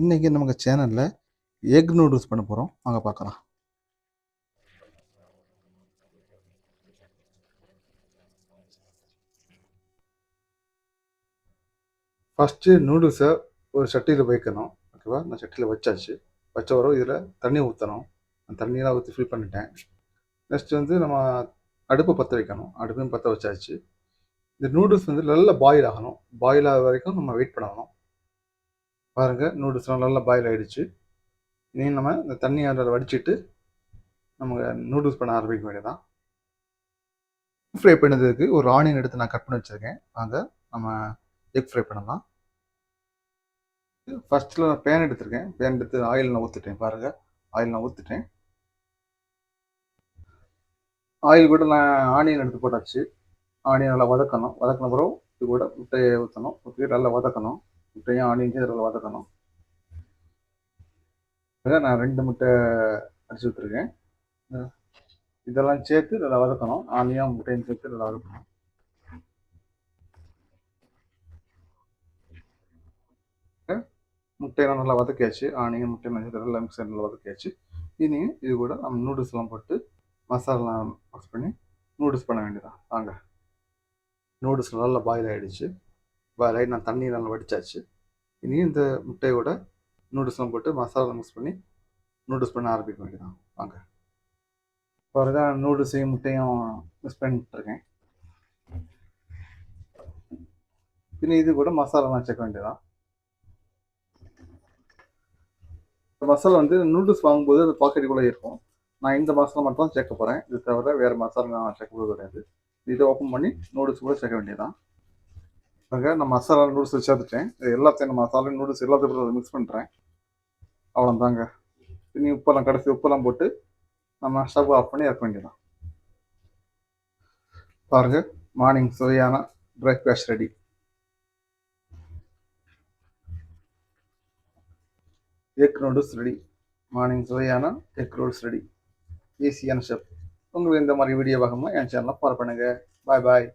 இன்றைக்கி நமக்கு சேனலில் எக் நூடுல்ஸ் பண்ண போகிறோம், வாங்க பார்க்கலாம். ஃபஸ்ட்டு நூடுல்ஸை ஒரு சட்டியில் வைக்கணும், ஓகேவா? நான் சட்டியில் வச்சாச்சு. வச்ச வரும் இதில் தண்ணி ஊற்றணும். அந்த தண்ணியெலாம் ஊற்றி ஃபில் பண்ணிட்டேன். நெக்ஸ்ட் வந்து நம்ம அடுப்பை பற்ற வைக்கணும். அடுப்பையும் பற்ற வச்சாச்சு. இந்த நூடுல்ஸ் வந்து நல்லா பாயில் ஆகணும். பாயில் ஆகிற வரைக்கும் நம்ம வெயிட் பண்ணணும். பாருங்கள், நூடுல்ஸ்லாம் நல்லா பாயில் ஆகிடுச்சு. இனி நம்ம இந்த தண்ணியை அதில் வடிச்சிட்டு நம்ம நூடுல்ஸ் பண்ண ஆரம்பிக்க வேண்டியதான். ஃப்ரை பண்ணதுக்கு ஒரு ஆனியன் எடுத்து நான் கட் பண்ணி வச்சுருக்கேன். வாங்க நம்ம எக் ஃப்ரை பண்ணலாம். ஃபஸ்ட்டில் நான் பேன் எடுத்துருக்கேன். பேன் எடுத்து ஆயில் நான் ஊற்றிட்டேன். பாருங்கள், ஆயில் நான் ஊற்றிட்டேன். ஆயில் கூட நான் ஆனியன் எடுத்து போட்டாச்சு. ஆனியன் நல்லா வதக்கணும். வதக்கின பிறகு இது கூட முட்டையை ஊற்றணும். ஊற்றி நல்லா வதக்கணும். முட்டையும் ஆனியன் நல்லா வதக்கணும். நான் 2 முட்டை அடிச்சு விட்டுருக்கேன். இதெல்லாம் சேர்த்து நல்லா வதக்கணும். ஆனியன் முட்டையும் சேர்த்து நல்லா வதக்கணும். முட்டையெல்லாம் நல்லா வதக்கியாச்சு. ஆனியன் முட்டை நல்லா மிக்ஸ் நல்லா வதக்கியாச்சு. இனி இது கூட நம்ம நூடுல்ஸ்லாம் போட்டு மசாலாலாம் மிக்ஸ் பண்ணி நூடுல்ஸ் பண்ண வேண்டியதான். வாங்க. நூடுல்ஸ் நல்லா பாயில் ஆகிடுச்சு. பாயில் ஆகி நான் தண்ணி நல்லா வடித்தாச்சு. இனி இந்த முட்டையோட நூடுல்ஸ்லாம் போட்டு மசாலா மிக்ஸ் பண்ணி நூடுல்ஸ் பண்ண ஆரம்பிக்க வேண்டியதான். வாங்க. பாருங்க, நூடுல்ஸையும் முட்டையும் மிக்ஸ் பண்ணிட்டுருக்கேன். இனி இது கூட மசாலாலாம் சேர்க்க வேண்டியதான். மசாலா வந்து நூடுல்ஸ் வாங்கும்போது அது பாக்கெட்டுக்குள்ளே இருக்கும். நான் இந்த மசாலா மட்டும் தான் சேர்க்க போகிறேன். இது தவிர வேறு மசாலா நான் சேர்க்க போகிறது கிடையாது. இதை ஓப்பன் பண்ணி நூடுல்ஸ் கூட சேர்க்க வேண்டியதான். பாருங்க, நான் மசாலா நூடுல்ஸ் சேர்த்துட்டேன். இது எல்லாத்தையும் நான் மசாலா நூடுல்ஸ் எல்லாத்தையும் மிக்ஸ் பண்ணுறேன். அவ்வளோதாங்க. இனி உப்பெல்லாம் கடைசி உப்பெல்லாம் போட்டு நம்ம ஸ்டவ் ஆஃப் பண்ணி இறக்க வேண்டியதான். பாருங்கள், மார்னிங் சுவையான breakfast ready. Egg noodles ready. Morning சுவையான எக் நூடுல்ஸ் ரெடி. ஈஸியான ஷெஃப். உங்களுக்கு இந்த மாதிரி வீடியோ பார்க்கணும்னா என் சேனலை ஃபாலோ பண்ணுங்கள். பாய் பாய்.